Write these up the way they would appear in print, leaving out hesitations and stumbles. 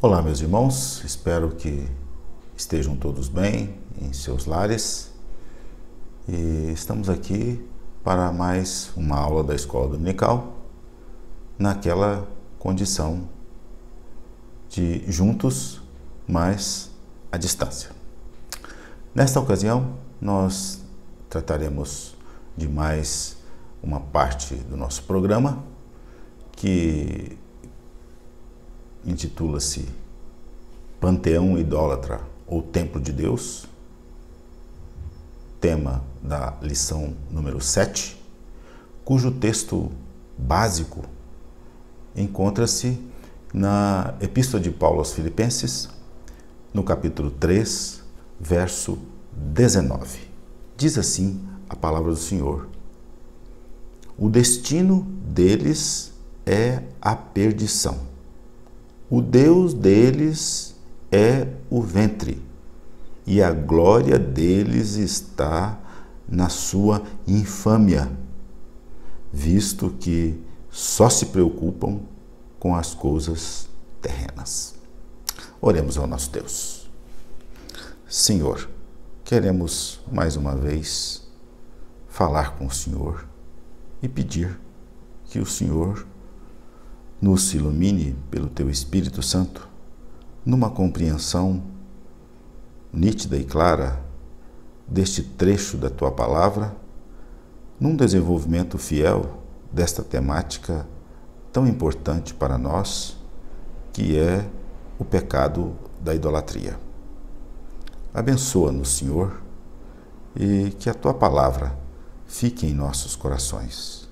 Olá, meus irmãos, espero que estejam todos bem em seus lares e estamos aqui para mais uma aula da Escola Dominical, naquela condição de juntos, mas à distância. Nesta ocasião, nós trataremos de mais uma parte do nosso programa que intitula-se Panteão Idólatra ou Templo de Deus, tema da lição número 7, cujo texto básico encontra-se na Epístola de Paulo aos Filipenses, no capítulo 3, verso 19. Diz assim a palavra do Senhor: o destino deles é a perdição. O Deus deles é o ventre, e a glória deles está na sua infâmia, visto que só se preocupam com as coisas terrenas. Oremos ao nosso Deus. Senhor, queremos mais uma vez falar com o Senhor e pedir que o Senhor nos ilumine pelo Teu Espírito Santo numa compreensão nítida e clara deste trecho da Tua Palavra, num desenvolvimento fiel desta temática tão importante para nós, que é o pecado da idolatria. Abençoa-nos, Senhor, e que a Tua Palavra fique em nossos corações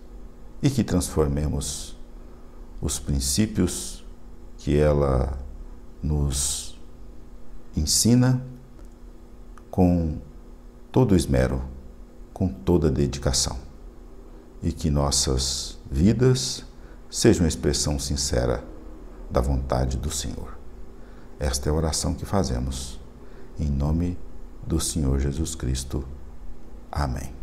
e que transformemos os princípios que ela nos ensina com todo esmero, com toda dedicação, e que nossas vidas sejam uma expressão sincera da vontade do Senhor. Esta é a oração que fazemos, em nome do Senhor Jesus Cristo. Amém.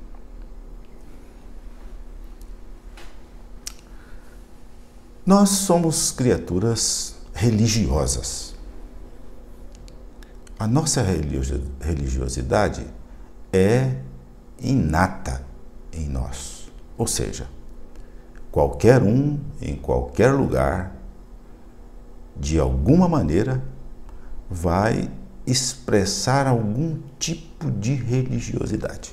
Nós somos criaturas religiosas. A nossa religiosidade é inata em nós. Ou seja, qualquer um, em qualquer lugar, de alguma maneira, vai expressar algum tipo de religiosidade.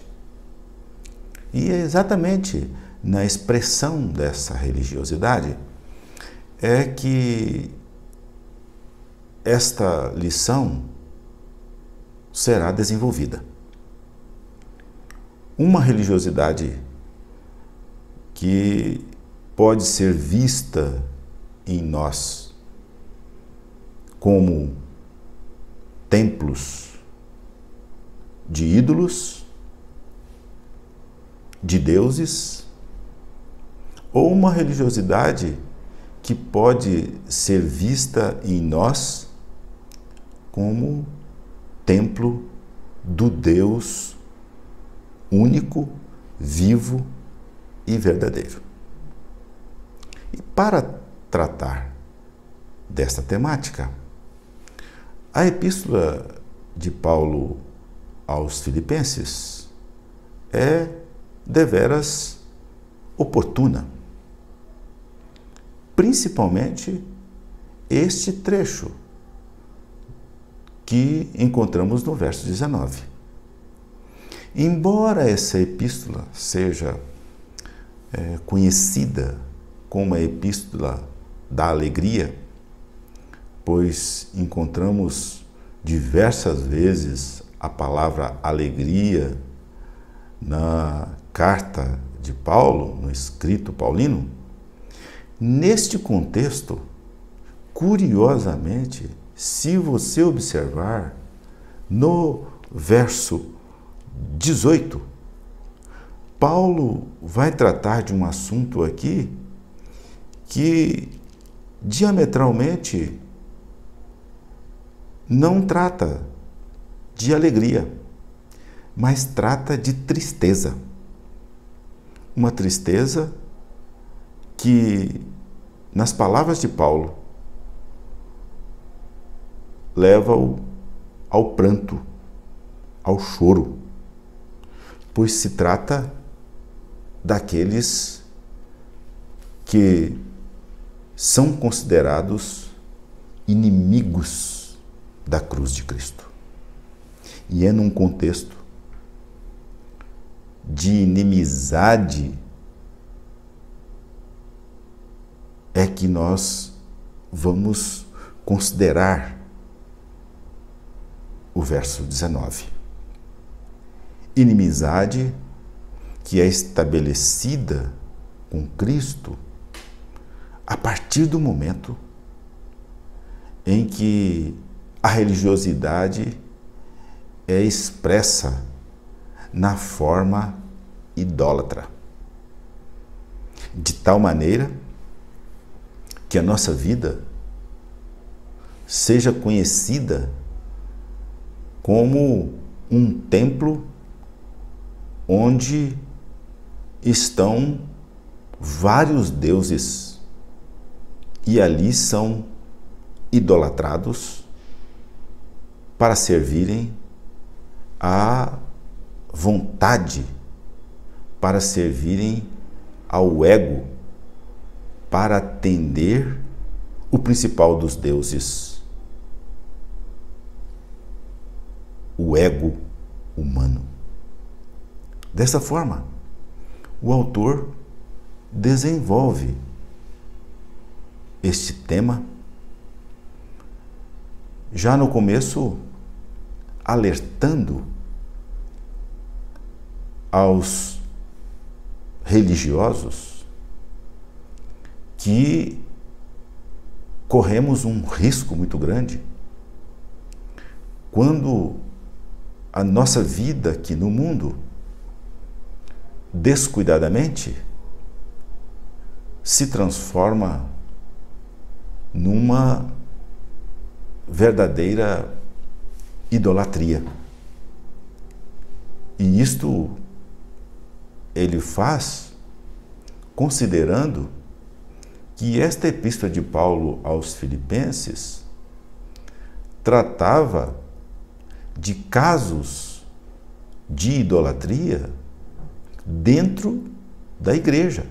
E é exatamente na expressão dessa religiosidade é que esta lição será desenvolvida. Uma religiosidade que pode ser vista em nós como templos de ídolos, de deuses, ou uma religiosidade que pode ser vista em nós como templo do Deus único, vivo e verdadeiro. E para tratar desta temática, a Epístola de Paulo aos Filipenses é deveras oportuna. Principalmente este trecho que encontramos no verso 19. Embora essa epístola seja conhecida como a epístola da alegria, pois encontramos diversas vezes a palavra alegria na carta de Paulo, no escrito paulino, neste contexto, curiosamente, se você observar no verso 18, Paulo vai tratar de um assunto aqui que diametralmente não trata de alegria, mas trata de tristeza. Uma tristeza que, nas palavras de Paulo, leva-o ao pranto, ao choro, pois se trata daqueles que são considerados inimigos da cruz de Cristo. E é num contexto de inimizade é que nós vamos considerar o verso 19. Inimizade que é estabelecida com Cristo a partir do momento em que a religiosidade é expressa na forma idólatra, de tal maneira que a nossa vida seja conhecida como um templo onde estão vários deuses e ali são idolatrados para servirem à vontade, para servirem ao ego, para atender o principal dos deuses, o ego humano. Dessa forma, o autor desenvolve este tema, já no começo, alertando aos religiosos que corremos um risco muito grande quando a nossa vida aqui no mundo, descuidadamente, se transforma numa verdadeira idolatria. E isto ele faz considerando que esta epístola de Paulo aos Filipenses tratava de casos de idolatria dentro da igreja,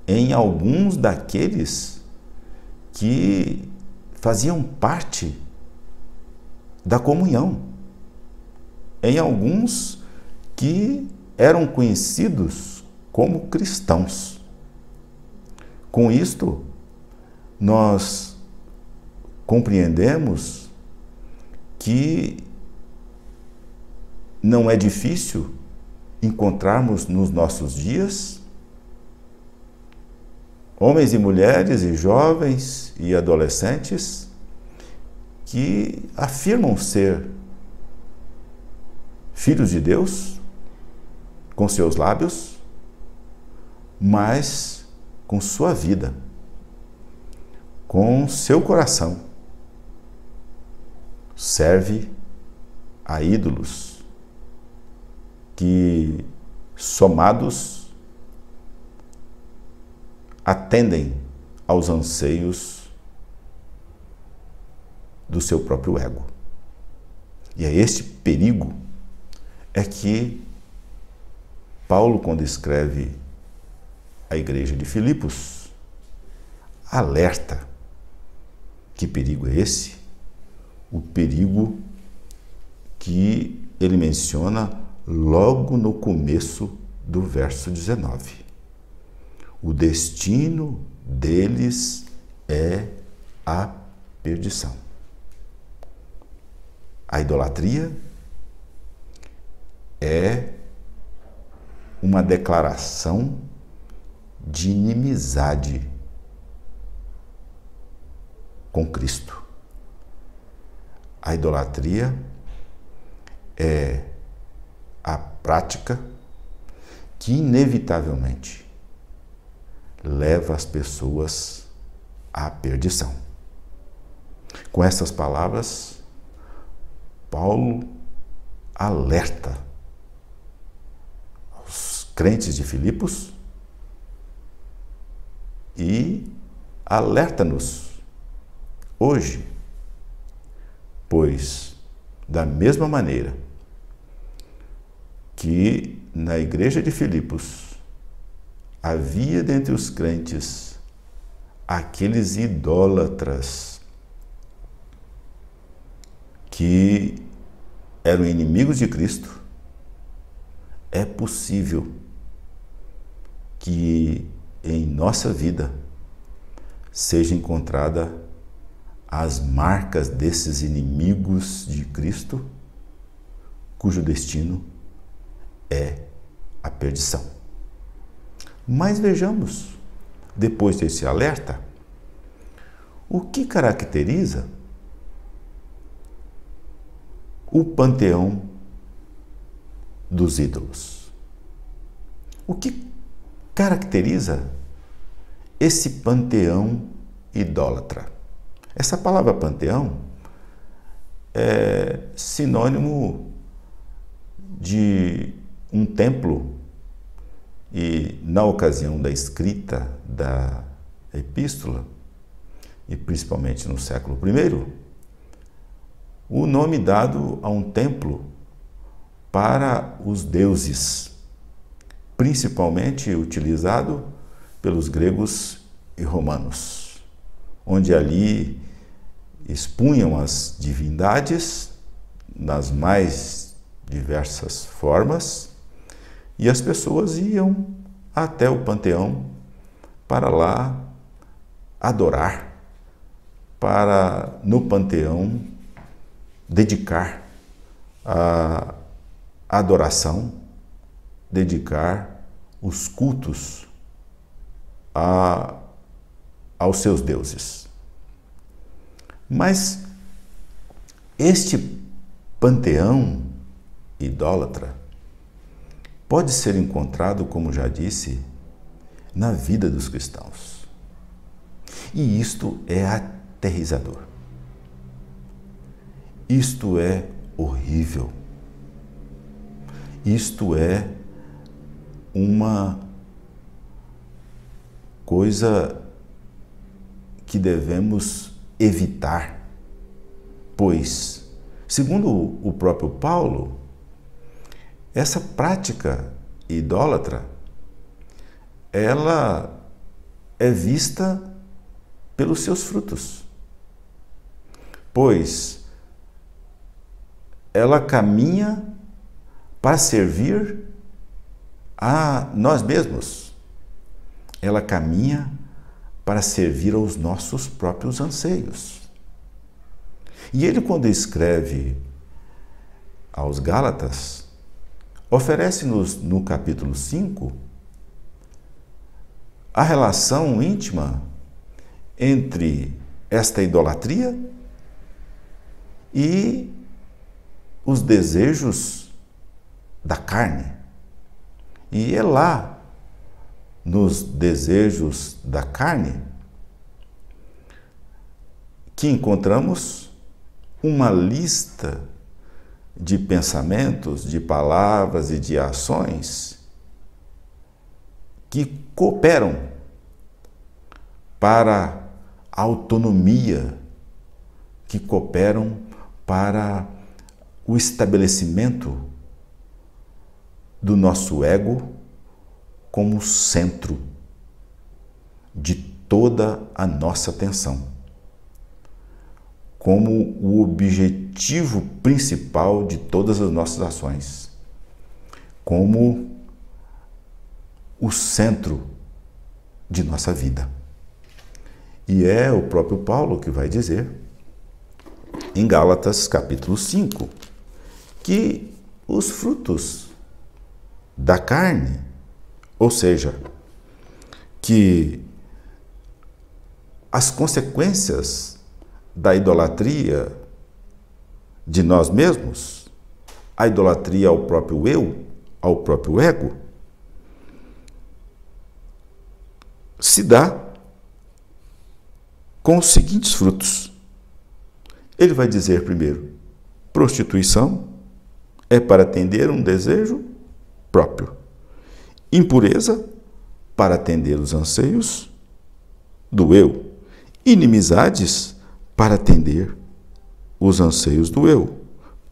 em alguns daqueles que faziam parte da comunhão, em alguns que eram conhecidos como cristãos. Com isto, nós compreendemos que não é difícil encontrarmos nos nossos dias homens e mulheres e jovens e adolescentes que afirmam ser filhos de Deus com seus lábios, mas com sua vida, com seu coração, serve a ídolos que, somados, atendem aos anseios do seu próprio ego. E é este perigo é que Paulo, quando escreve a igreja de Filipos, alerta. Que perigo é esse? O perigo que ele menciona logo no começo do verso 19. O destino deles é a perdição. A idolatria é uma declaração de inimizade com Cristo. A idolatria é a prática que inevitavelmente leva as pessoas à perdição. Com essas palavras, Paulo alerta os crentes de Filipos e alerta-nos hoje Pois, da mesma maneira que na igreja de Filipos havia dentre os crentes aqueles idólatras que eram inimigos de Cristo, é possível que em nossa vida seja encontrada as marcas desses inimigos de Cristo, cujo destino é a perdição. Mas vejamos, depois desse alerta, o que caracteriza o panteão dos ídolos? O que caracteriza esse panteão idólatra? Essa palavra panteão é sinônimo de um templo, e na ocasião da escrita da epístola, e principalmente no século I, o nome dado a um templo para os deuses, principalmente utilizado pelos gregos e romanos, onde ali expunham as divindades nas mais diversas formas, e as pessoas iam até o panteão para lá adorar, para no panteão dedicar a adoração, dedicar os cultos aos seus deuses. Mas este panteão idólatra pode ser encontrado, como já disse, na vida dos cristãos. E isto é aterrizador. Isto é horrível. Isto é uma coisa que devemos evitar, pois, segundo o próprio Paulo, essa prática idólatra, ela é vista pelos seus frutos, pois ela caminha para servir a nós mesmos. Ela caminha para servir aos nossos próprios anseios. E ele, quando escreve aos Gálatas, oferece-nos no capítulo 5 a relação íntima entre esta idolatria e os desejos da carne. E é lá, nos desejos da carne, que encontramos uma lista de pensamentos, de palavras e de ações que cooperam para a autonomia, que cooperam para o estabelecimento do nosso ego como centro de toda a nossa atenção, como o objetivo principal de todas as nossas ações, como o centro de nossa vida. E é o próprio Paulo que vai dizer, em Gálatas capítulo 5, que os frutos da carne, ou seja, que as consequências da idolatria de nós mesmos, a idolatria ao próprio eu, ao próprio ego, se dá com os seguintes frutos. Ele vai dizer primeiro, prostituição é para atender um desejo próprio. Impureza, para atender os anseios do eu. Inimizades, para atender os anseios do eu.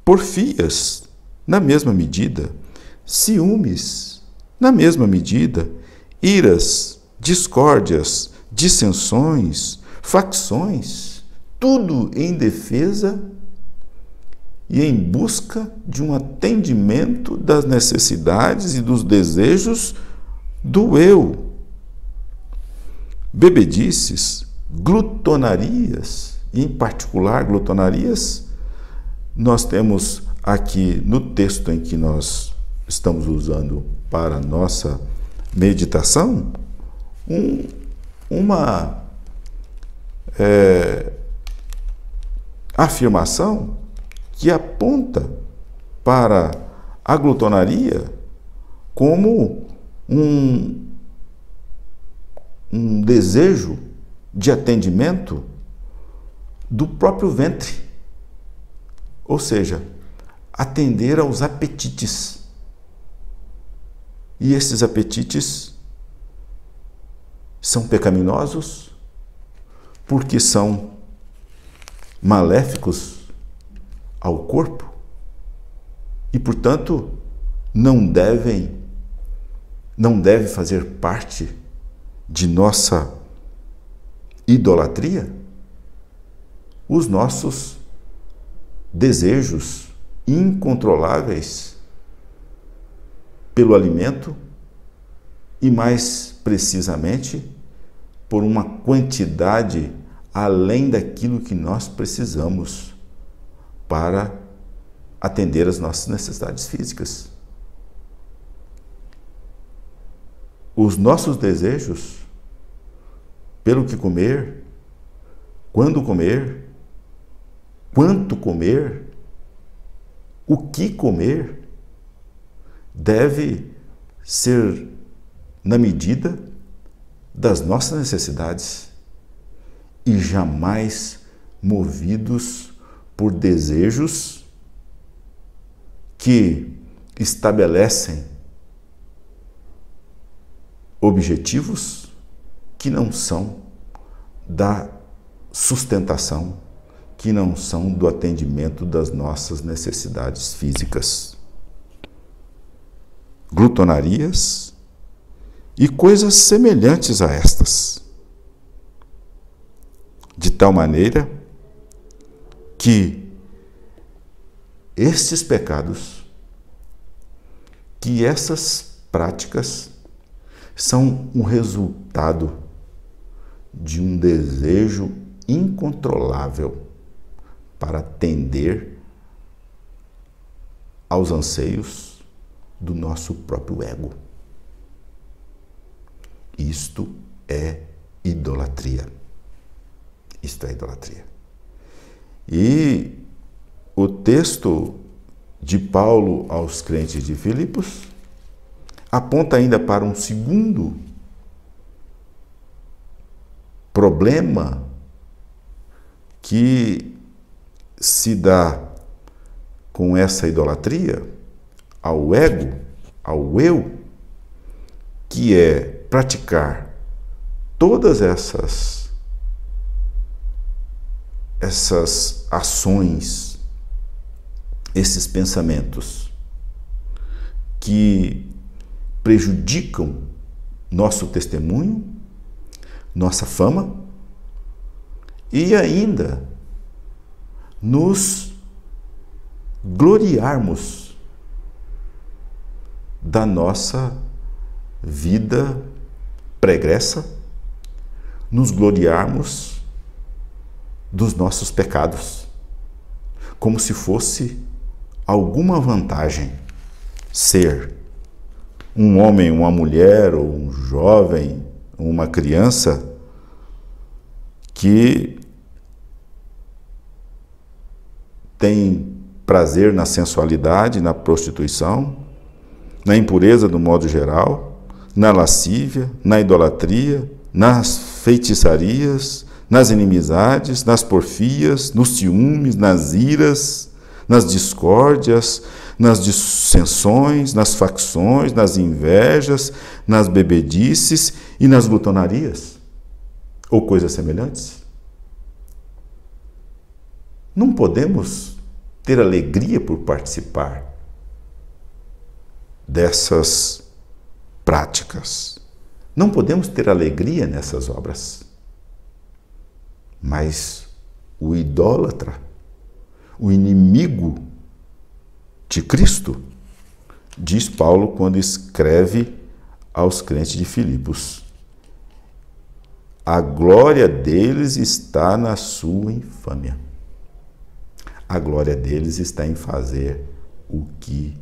Porfias, na mesma medida. Ciúmes, na mesma medida. Iras, discórdias, dissensões, facções, tudo em defesa e em busca de um atendimento das necessidades e dos desejos do eu. Bebedices, glutonarias, em particular glutonarias, nós temos aqui no texto em que nós estamos usando para a nossa meditação, uma afirmação que aponta para a glutonaria como um desejo de atendimento do próprio ventre, ou seja, atender aos apetites. E esses apetites são pecaminosos porque são maléficos ao corpo e, portanto, não deve fazer parte de nossa idolatria os nossos desejos incontroláveis pelo alimento e, mais precisamente, por uma quantidade além daquilo que nós precisamos para atender às nossas necessidades físicas. Os nossos desejos pelo que comer, quando comer, quanto comer, o que comer, deve ser na medida das nossas necessidades e jamais movidos por desejos que estabelecem objetivos que não são da sustentação, que não são do atendimento das nossas necessidades físicas. Glutonarias e coisas semelhantes a estas, de tal maneira que estes pecados, que essas práticas são um resultado de um desejo incontrolável para atender aos anseios do nosso próprio ego. Isto é idolatria. Isto é idolatria. E o texto de Paulo aos crentes de Filipos aponta ainda para um segundo problema que se dá com essa idolatria ao ego, ao eu, que é praticar todas essas ações, esses pensamentos que prejudicam nosso testemunho, nossa fama e ainda nos gloriarmos da nossa vida pregressa, nos gloriarmos dos nossos pecados, como se fosse alguma vantagem ser um homem, uma mulher, ou um jovem, uma criança que tem prazer na sensualidade, na prostituição, na impureza do modo geral, na lascívia, na idolatria, nas feitiçarias, nas inimizades, nas porfias, nos ciúmes, nas iras, nas discórdias, nas dissensões, nas facções, nas invejas, nas bebedices e nas glutonarias, ou coisas semelhantes? não podemos ter alegria por participar dessas práticas. Não podemos ter alegria nessas obras. Mas o idólatra, o inimigo de Cristo, diz Paulo quando escreve aos crentes de Filipos: a glória deles está na sua infâmia. A glória deles está em fazer o que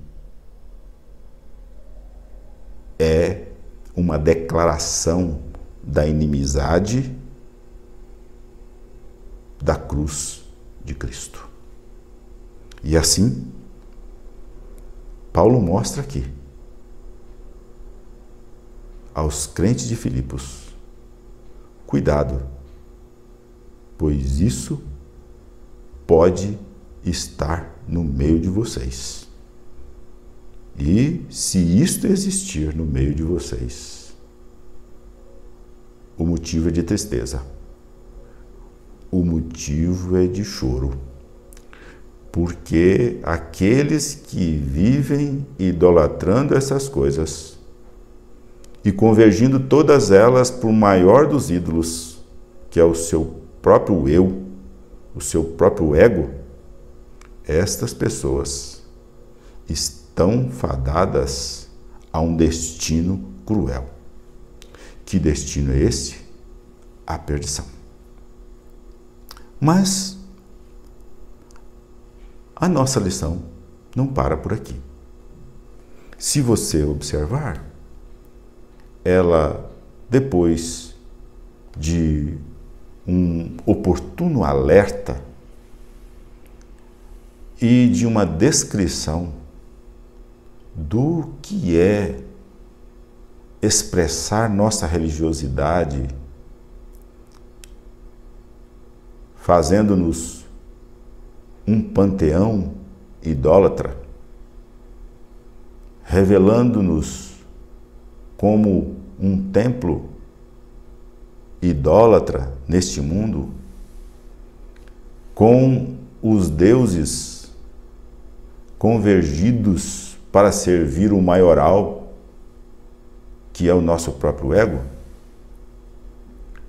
é uma declaração da inimizade da cruz de Cristo. E assim, Paulo mostra aqui aos crentes de Filipos: cuidado, pois isso pode estar no meio de vocês. E se isto existir no meio de vocês, o motivo é de tristeza, o motivo é de choro, porque aqueles que vivem idolatrando essas coisas e convergindo todas elas para o maior dos ídolos, que é o seu próprio eu, o seu próprio ego, estas pessoas estão fadadas a um destino cruel. Que destino é esse? A perdição. Mas a nossa lição não para por aqui. Se você observar, ela, depois de um oportuno alerta e de uma descrição do que é expressar nossa religiosidade, fazendo-nos um panteão idólatra, revelando-nos como um templo idólatra neste mundo, com os deuses convergidos para servir o maioral, que é o nosso próprio ego,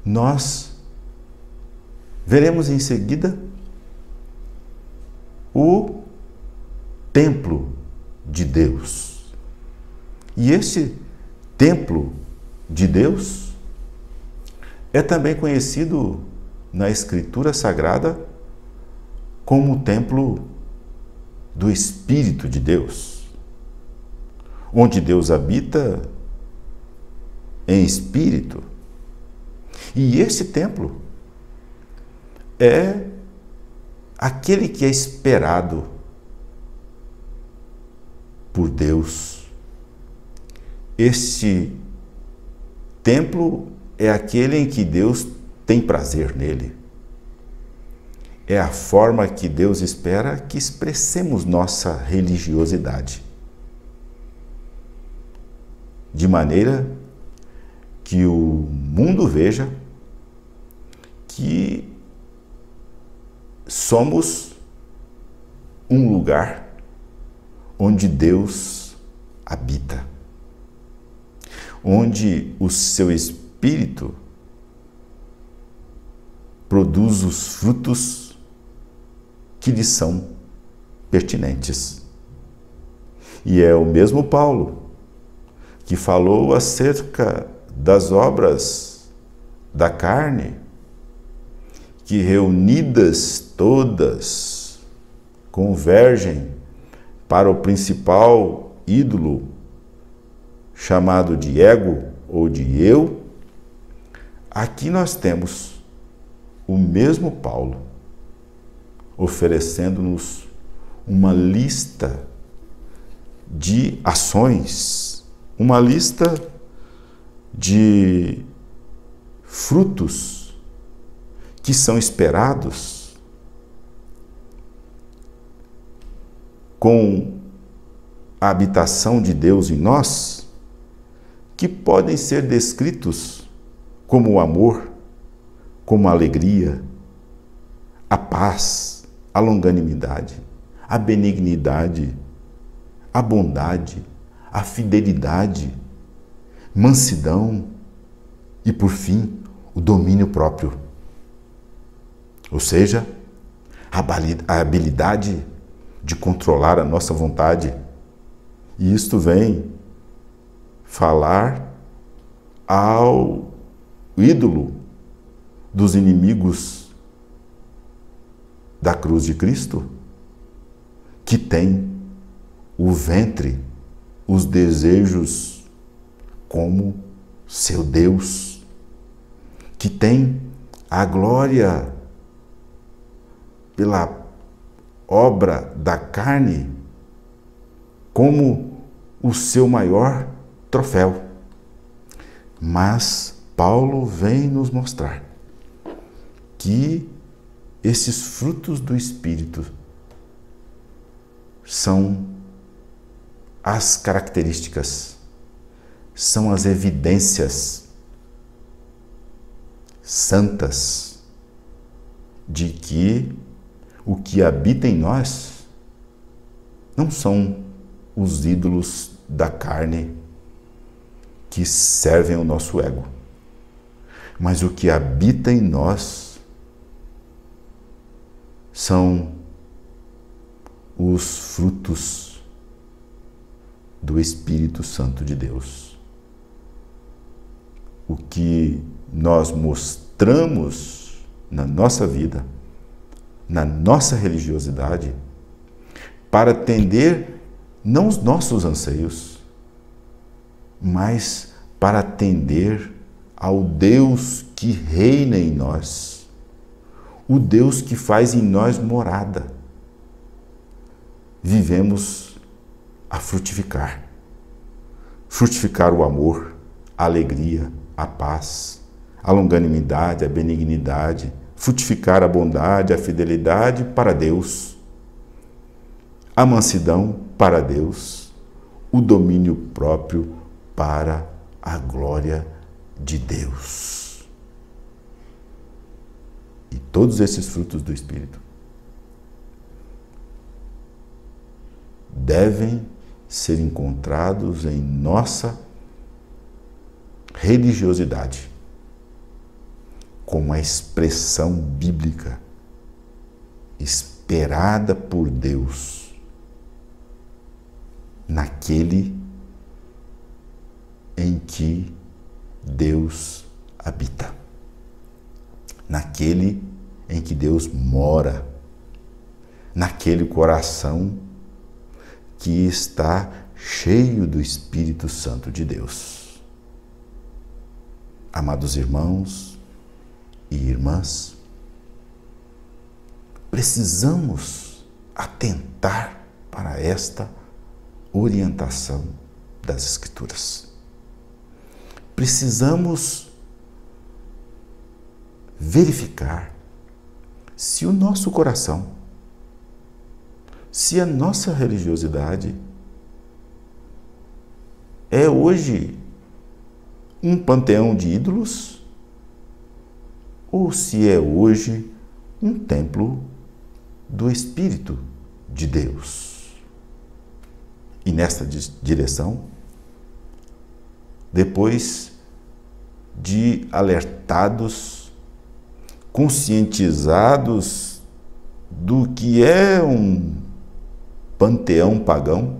nós veremos em seguida o templo de Deus. E esse templo de Deus é também conhecido na Escritura Sagrada como o templo do Espírito de Deus, onde Deus habita em espírito. E esse templo é aquele que é esperado por Deus. Este templo é aquele em que Deus tem prazer nele. É a forma que Deus espera que expressemos nossa religiosidade, de maneira que o mundo veja que somos um lugar onde Deus habita, onde o seu Espírito produz os frutos que lhe são pertinentes. E é o mesmo Paulo que falou acerca das obras da carne, que reunidas todas convergem para o principal ídolo chamado de ego ou de eu. Aqui nós temos o mesmo Paulo oferecendo-nos uma lista de ações, uma lista de frutos que são esperados com a habitação de Deus em nós, que podem ser descritos como o amor, como a alegria, a paz, a longanimidade, a benignidade, a bondade, a fidelidade, mansidão e, por fim, o domínio próprio. Ou seja, a habilidade de controlar a nossa vontade. E isto vem falar ao ídolo dos inimigos da cruz de Cristo, que tem o ventre, os desejos como seu Deus, que tem a glória pela obra da carne como o seu maior troféu. Mas Paulo vem nos mostrar que esses frutos do Espírito são as características, são as evidências santas de que o que habita em nós não são os ídolos da carne que servem ao nosso ego, mas o que habita em nós são os frutos do Espírito Santo de Deus. O que nós mostramos na nossa vida, na nossa religiosidade, para atender não os nossos anseios, mas para atender ao Deus que reina em nós, o Deus que faz em nós morada. Vivemos a frutificar o amor, a alegria, a paz, a longanimidade, a benignidade, frutificar a bondade, a fidelidade para Deus, a mansidão para Deus, o domínio próprio para a glória de Deus. E todos esses frutos do Espírito devem ser encontrados em nossa religiosidade, como a expressão bíblica esperada por Deus naquele em que Deus habita, naquele em que Deus mora, naquele coração que está cheio do Espírito Santo de Deus. Amados irmãos e irmãs, precisamos atentar para esta orientação das Escrituras. Precisamos verificar se o nosso coração, se a nossa religiosidade é hoje um panteão de ídolos ou se é hoje um templo do Espírito de Deus. E nesta direção, depois de alertados, conscientizados do que é um panteão pagão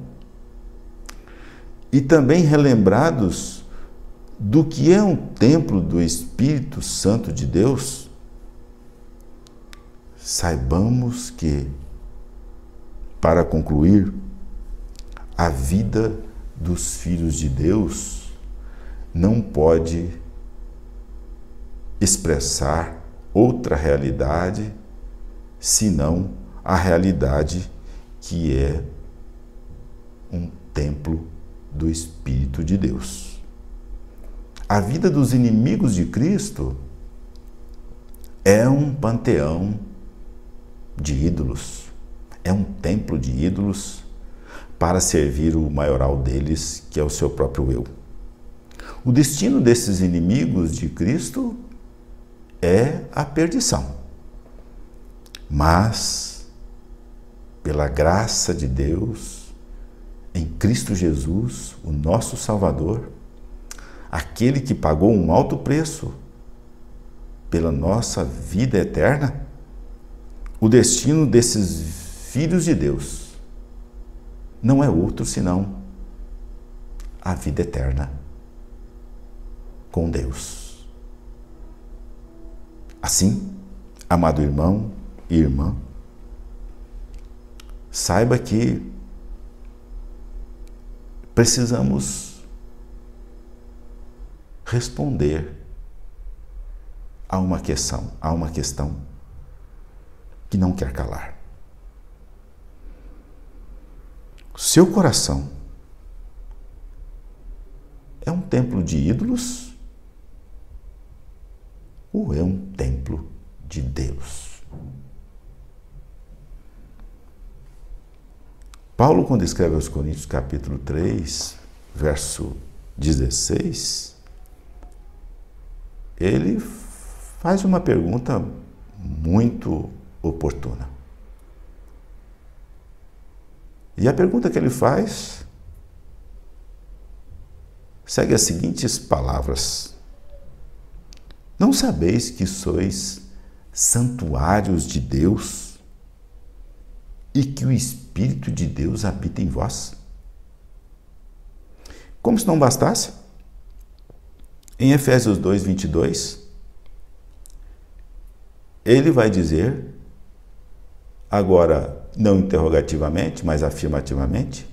e também relembrados do que é um templo do Espírito Santo de Deus, saibamos que, para concluir, a vida dos filhos de Deus não pode expressar outra realidade senão a realidade que é um templo do Espírito de Deus. A vida dos inimigos de Cristo é um panteão de ídolos, é um templo de ídolos para servir o maioral deles, que é o seu próprio eu. O destino desses inimigos de Cristo é a perdição. Mas pela graça de Deus, em Cristo Jesus, o nosso Salvador, aquele que pagou um alto preço pela nossa vida eterna, o destino desses filhos de Deus não é outro senão a vida eterna com Deus. Assim, amado irmão e irmã, saiba que precisamos responder a uma questão que não quer calar. Seu coração é um templo de ídolos ou é um templo de Deus? Paulo, quando escreve aos Coríntios, capítulo 3, verso 16, ele faz uma pergunta muito oportuna. E a pergunta que ele faz segue as seguintes palavras: não sabeis que sois santuários de Deus e que o Espírito de Deus habita em vós? Como se não bastasse, em Efésios 2, 22, ele vai dizer, agora não interrogativamente, mas afirmativamente,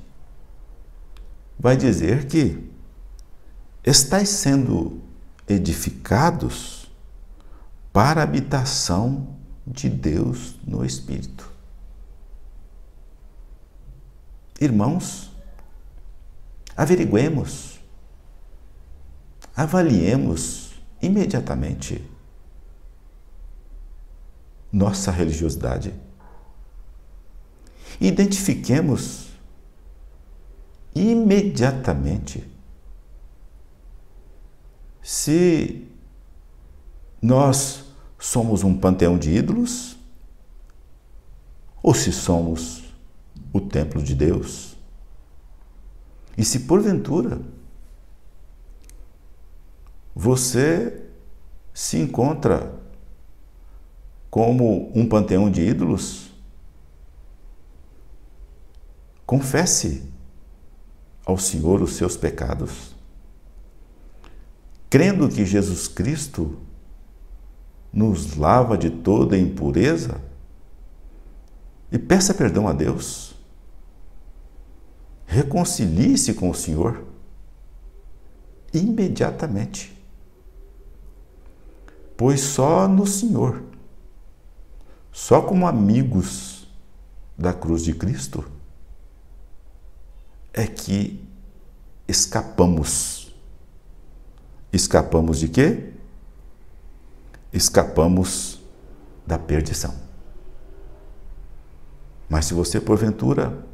vai dizer que estáis sendo edificados para a habitação de Deus no Espírito. Irmãos, averiguemos, avaliemos imediatamente nossa religiosidade. Identifiquemos imediatamente se nós somos um panteão de ídolos ou se somos o templo de Deus. E se porventura você se encontra como um panteão de ídolos, confesse ao Senhor os seus pecados, crendo que Jesus Cristo nos lava de toda impureza, e peça perdão a Deus. Reconcilie-se com o Senhor imediatamente, pois só no Senhor, só como amigos da cruz de Cristo, é que escapamos. Escapamos de quê? Escapamos da perdição. Mas se você, porventura,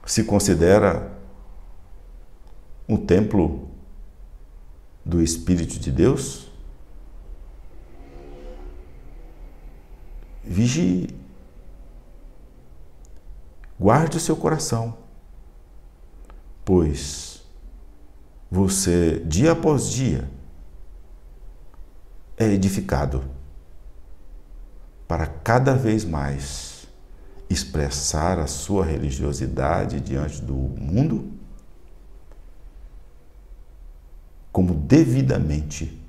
se considera um templo do Espírito de Deus, vigie, guarde o seu coração, pois você, dia após dia, é edificado para cada vez mais expressar a sua religiosidade diante do mundo como devidamente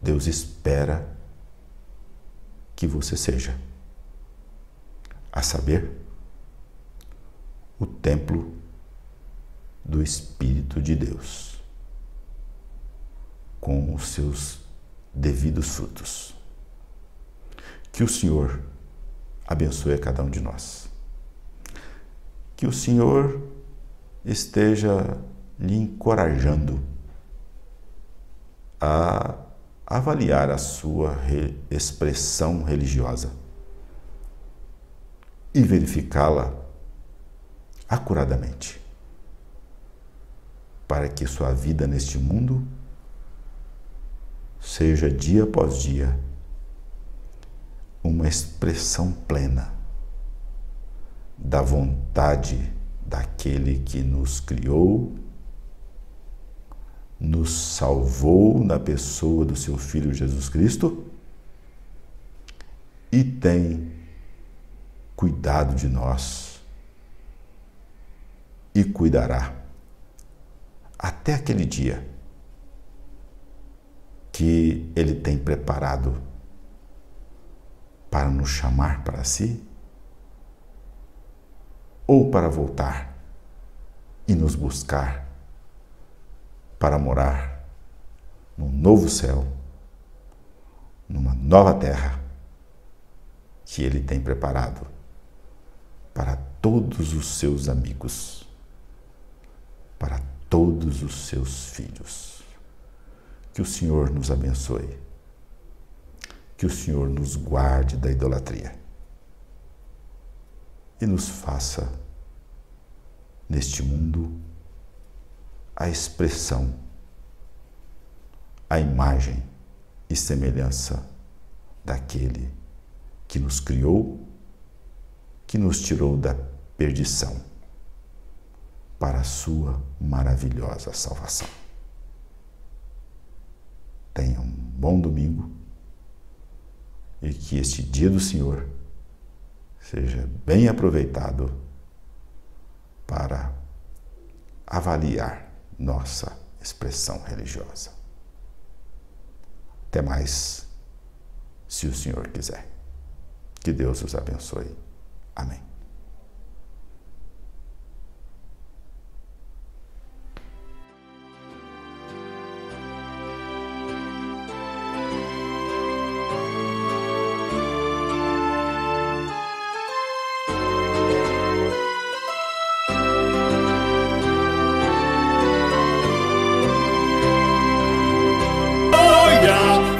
Deus espera que você seja, a saber, o templo do Espírito de Deus, com os seus devidos frutos. Que o Senhor abençoe a cada um de nós. Que o Senhor esteja lhe encorajando a avaliar a sua expressão religiosa e verificá-la acuradamente, para que sua vida neste mundo seja dia após dia uma expressão plena da vontade daquele que nos criou, nos salvou na pessoa do seu Filho Jesus Cristo e tem cuidado de nós e cuidará até aquele dia que Ele tem preparado para nos chamar para si ou para voltar e nos buscar para morar num novo céu, numa nova terra que Ele tem preparado para todos os seus amigos, para todos os seus filhos. Que o Senhor nos abençoe, que o Senhor nos guarde da idolatria e nos faça neste mundo a expressão, a imagem e semelhança daquele que nos criou, que nos tirou da perdição para a sua maravilhosa salvação. Tenha um bom domingo e que este dia do Senhor seja bem aproveitado para avaliar nossa expressão religiosa. Até mais, se o Senhor quiser. Que Deus os abençoe. Amém.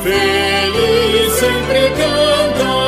Feliz sempre canta.